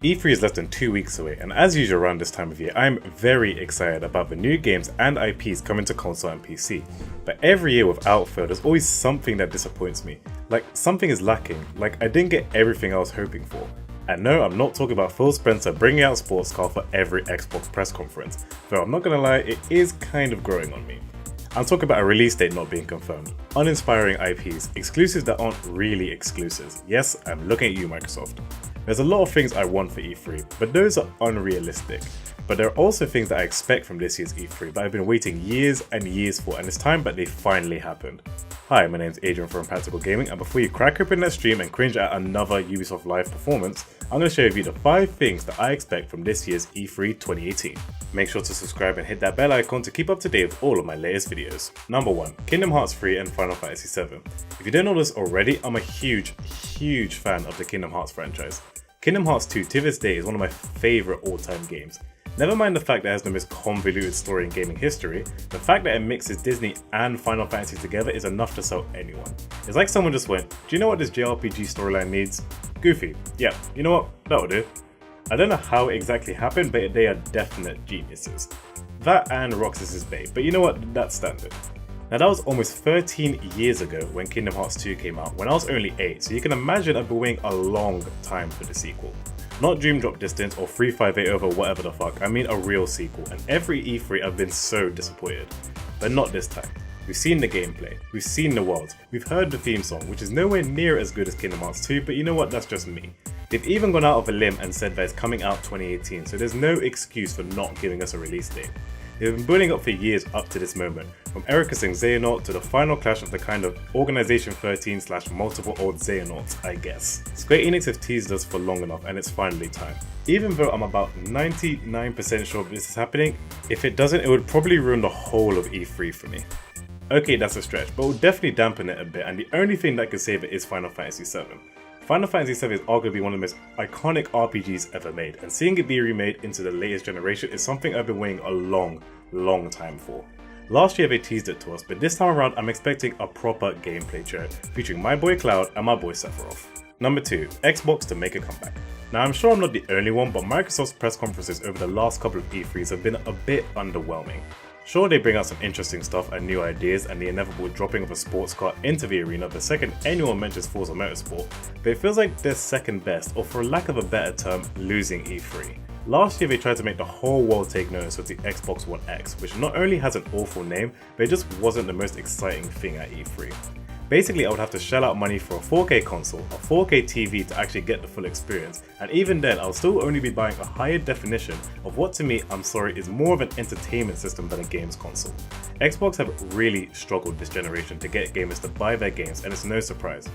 E3 is less than 2 weeks away, and as usual around this time of year, I'm very excited about the new games and IPs coming to console and PC. But every year without fail, there's always something that disappoints me. Like, something is lacking, like I didn't get everything I was hoping for. And no, I'm not talking about Phil Spencer bringing out sports car for every Xbox press conference, though I'm not gonna lie, it is kind of growing on me. I'm talking about a release date not being confirmed, uninspiring IPs, exclusives that aren't really exclusives. Yes, I'm looking at you, Microsoft. There's a lot of things I want for E3, but those are unrealistic. But there are also things that I expect from this year's E3 that I've been waiting years and years for, and it's time that they finally happened. Hi, my name's Adrian from Impractical Gaming, and before you crack open that stream and cringe at another Ubisoft Live performance, I'm going to share with you the 5 things that I expect from this year's E3 2018. Make sure to subscribe and hit that bell icon to keep up to date with all of my latest videos. Number 1. Kingdom Hearts 3 and Final Fantasy 7. If you don't know this already, I'm a huge fan of the Kingdom Hearts franchise. Kingdom Hearts 2 to this day is one of my favourite all-time games. Never mind the fact that it has the most convoluted story in gaming history, the fact that it mixes Disney and Final Fantasy together is enough to sell anyone. It's like someone just went, do you know what this JRPG storyline needs? Goofy. Yeah, you know what? That'll do. I don't know how it exactly happened, but they are definite geniuses. That and Roxas's Bay, but you know what? That's standard. Now that was almost 13 years ago when Kingdom Hearts 2 came out, when I was only 8, so you can imagine I've been waiting a long time for the sequel. Not Dream Drop Distance or 358 over whatever the fuck, I mean a real sequel, and every E3 I've been so disappointed. But not this time. We've seen the gameplay, we've seen the world, we've heard the theme song, which is nowhere near as good as Kingdom Hearts 2, but you know what, that's just me. They've even gone out of a limb and said that it's coming out 2018, so there's no excuse for not giving us a release date. They've been building up for years up to this moment, from Erika saying Xehanort to the final clash of the kind of Organization 13 / multiple old Xehanorts, I guess. Square Enix have teased us for long enough and it's finally time. Even though I'm about 99% sure this is happening, if it doesn't, it would probably ruin the whole of E3 for me. Okay, that's a stretch, but it will definitely dampen it a bit, and the only thing that can save it is Final Fantasy 7. Final Fantasy 7 is arguably one of the most iconic RPGs ever made, and seeing it be remade into the latest generation is something I've been waiting a long time for. Last year they teased it to us, but this time around I'm expecting a proper gameplay trailer featuring my boy Cloud and my boy Sephiroth. Number 2. Xbox to make a comeback. Now I'm sure I'm not the only one, but Microsoft's press conferences over the last couple of E3s have been a bit underwhelming. Sure, they bring out some interesting stuff and new ideas, and the inevitable dropping of a sports car into the arena the second anyone mentions Forza Motorsport, but it feels like they're second best, or for lack of a better term, losing E3. Last year they tried to make the whole world take notice of the Xbox One X, which not only has an awful name, but it just wasn't the most exciting thing at E3. Basically, I would have to shell out money for a 4K console, a 4K TV to actually get the full experience, and even then I'll still only be buying a higher definition of what to me, I'm sorry, is more of an entertainment system than a games console. Xbox have really struggled this generation to get gamers to buy their games, and it's no surprise.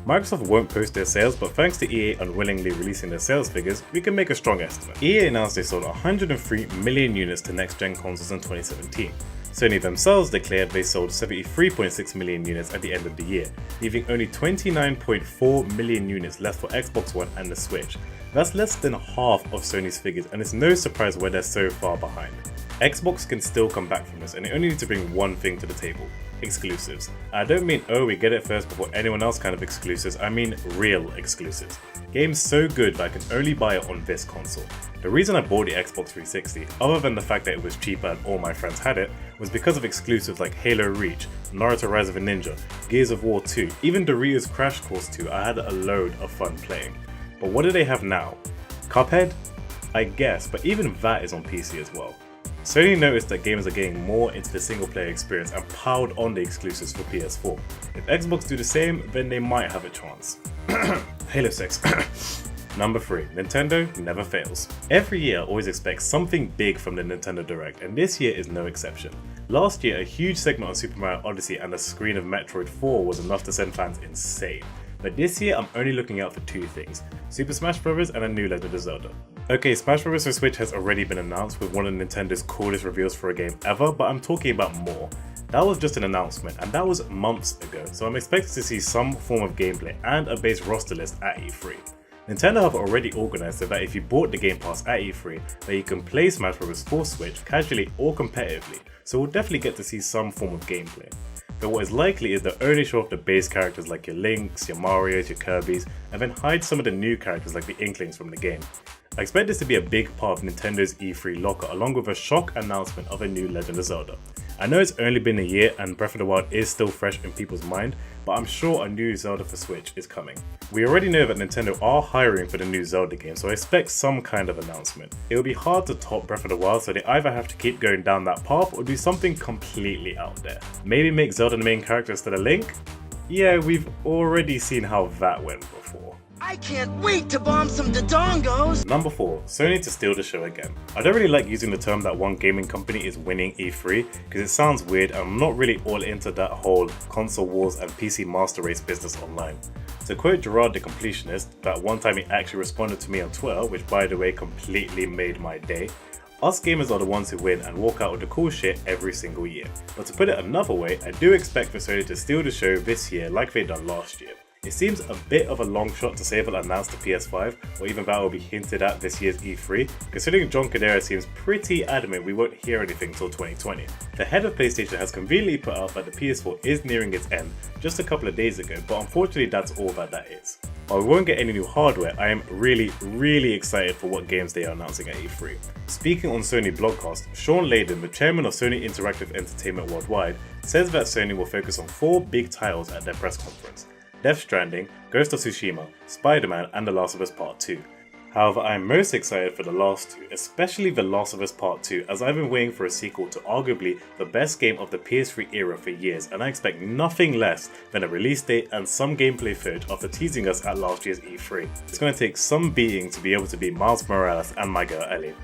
Microsoft won't post their sales, but thanks to EA unwillingly releasing their sales figures, we can make a strong estimate. EA announced they sold 103 million units to next-gen consoles in 2017. Sony themselves declared they sold 73.6 million units at the end of the year, leaving only 29.4 million units left for Xbox One and the Switch. That's less than half of Sony's figures, and it's no surprise why they're so far behind. Xbox can still come back from this, and they only need to bring one thing to the table: exclusives. I don't mean, oh, we get it first before anyone else kind of exclusives, I mean real exclusives. Games so good that I can only buy it on this console. The reason I bought the Xbox 360, other than the fact that it was cheaper and all my friends had it, was because of exclusives like Halo Reach, Naruto Rise of a Ninja, Gears of War 2, even Doritos Crash Course 2. I had a load of fun playing. But what do they have now? Cuphead? I guess, but even that is on PC as well. Sony noticed that gamers are getting more into the single player experience and piled on the exclusives for PS4. If Xbox do the same, then they might have a chance. Halo 6. Number 3. Nintendo never fails. Every year I always expect something big from the Nintendo Direct, and this year is no exception. Last year a huge segment on Super Mario Odyssey and a screen of Metroid 4 was enough to send fans insane. But this year I'm only looking out for 2 things: Super Smash Bros. And a new Legend of Zelda. Okay, Smash Bros. For Switch has already been announced with one of Nintendo's coolest reveals for a game ever, but I'm talking about more. That was just an announcement, and that was months ago, so I'm expected to see some form of gameplay and a base roster list at E3. Nintendo have already organised so that if you bought the Game Pass at E3, that you can play Smash Bros. For Switch casually or competitively, so we'll definitely get to see some form of gameplay. But what is likely is they'll only show off the base characters like your Links, your Marios, your Kirbys, and then hide some of the new characters like the Inklings from the game. I expect this to be a big part of Nintendo's E3 locker, along with a shock announcement of a new Legend of Zelda. I know it's only been a year and Breath of the Wild is still fresh in people's mind, but I'm sure a new Zelda for Switch is coming. We already know that Nintendo are hiring for the new Zelda game, so I expect some kind of announcement. It will be hard to top Breath of the Wild, so they either have to keep going down that path or do something completely out there. Maybe make Zelda the main character instead of Link? Yeah, we've already seen how that went before. I can't wait to bomb some Dodongos! Number 4. Sony to steal the show again. I don't really like using the term that one gaming company is winning E3 because it sounds weird and I'm not really all into that whole console wars and PC master race business online. To quote Gerard the Completionist, that one time he actually responded to me on Twitter, which by the way completely made my day, us gamers are the ones who win and walk out with the cool shit every single year. But to put it another way, I do expect for Sony to steal the show this year like they done last year. It seems a bit of a long shot to say they'll announce the PS5, or even that will be hinted at this year's E3, considering John Codera seems pretty adamant we won't hear anything till 2020. The head of PlayStation has conveniently put out that the PS4 is nearing its end just a couple of days ago, but unfortunately that's all that is. While we won't get any new hardware, I am really excited for what games they are announcing at E3. Speaking on Sony Blogcast, Sean Layden, the chairman of Sony Interactive Entertainment Worldwide, says that Sony will focus on 4 big titles at their press conference: Death Stranding, Ghost of Tsushima, Spider-Man and The Last of Us Part 2. However, I am most excited for the last 2, especially The Last of Us Part 2, as I've been waiting for a sequel to arguably the best game of the PS3 era for years, and I expect nothing less than a release date and some gameplay footage after teasing us at last year's E3. It's going to take some beating to be able to beat Miles Morales and my girl Ellie.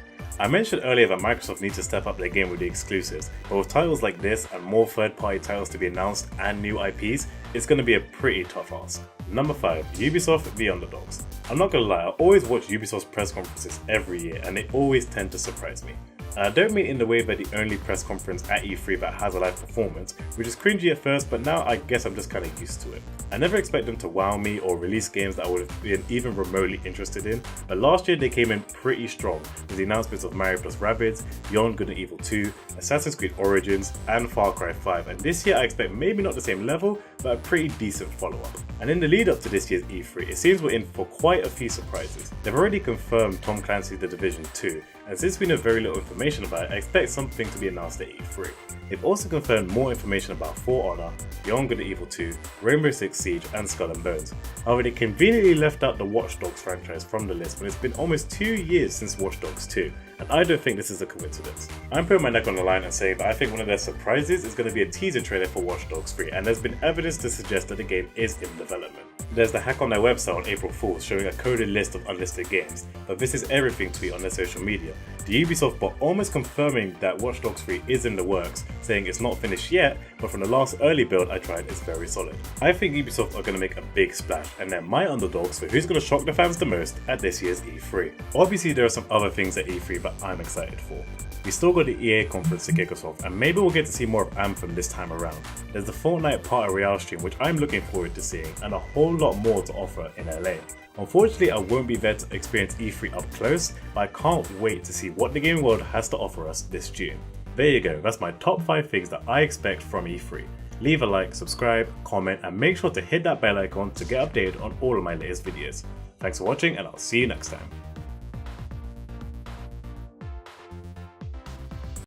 I mentioned earlier that Microsoft needs to step up their game with the exclusives, but with titles like this and more third-party titles to be announced and new IPs, it's going to be a pretty tough ask. Number 5. Ubisoft The Underdogs. I'm not gonna lie, I always watch Ubisoft's press conferences every year and they always tend to surprise me. And I don't mean in the way that the only press conference at E3 that has a live performance, which is cringy at first, but now I guess I'm just kinda used to it. I never expect them to wow me or release games that I would have been even remotely interested in, but last year they came in pretty strong with the announcements of Mario + Rabbids, Beyond Good and Evil 2, Assassin's Creed Origins, and Far Cry 5, and this year I expect maybe not the same level, but a pretty decent follow-up. And in the lead up to this year's E3, it seems we're in for quite a few surprises. They've already confirmed Tom Clancy's The Division 2, and since we know very little information about it, I expect something to be announced at E3. They've also confirmed more information about For Honor, Beyond Good and Evil 2, Rainbow Six Siege, and Skull and Bones. However, they conveniently left out the Watch Dogs franchise from the list when it's been almost 2 years since Watch Dogs 2, and I don't think this is a coincidence. I'm putting my neck on the line and saying that I think one of their surprises is going to be a teaser trailer for Watch Dogs 3, and there's been evidence to suggest that the game is in development. There's the hack on their website on April Fool's showing a coded list of unlisted games, but this is everything tweet on their social media. The Ubisoft bot almost confirming that Watch Dogs 3 is in the works, saying it's not finished yet, but from the last early build I tried, it's very solid. I think Ubisoft are going to make a big splash, and they're my underdogs for who's going to shock the fans the most at this year's E3. Obviously there are some other things at E3 that I'm excited for. We still got the EA conference to kick us off, and maybe we'll get to see more of Anthem this time around. There's the Fortnite Party Royale stream which I'm looking forward to seeing, and a whole lot more to offer in LA. Unfortunately, I won't be there to experience E3 up close, but I can't wait to see what the gaming world has to offer us this June. There you go, that's my top 5 things that I expect from E3. Leave a like, subscribe, comment, and make sure to hit that bell icon to get updated on all of my latest videos. Thanks for watching, and I'll see you next time.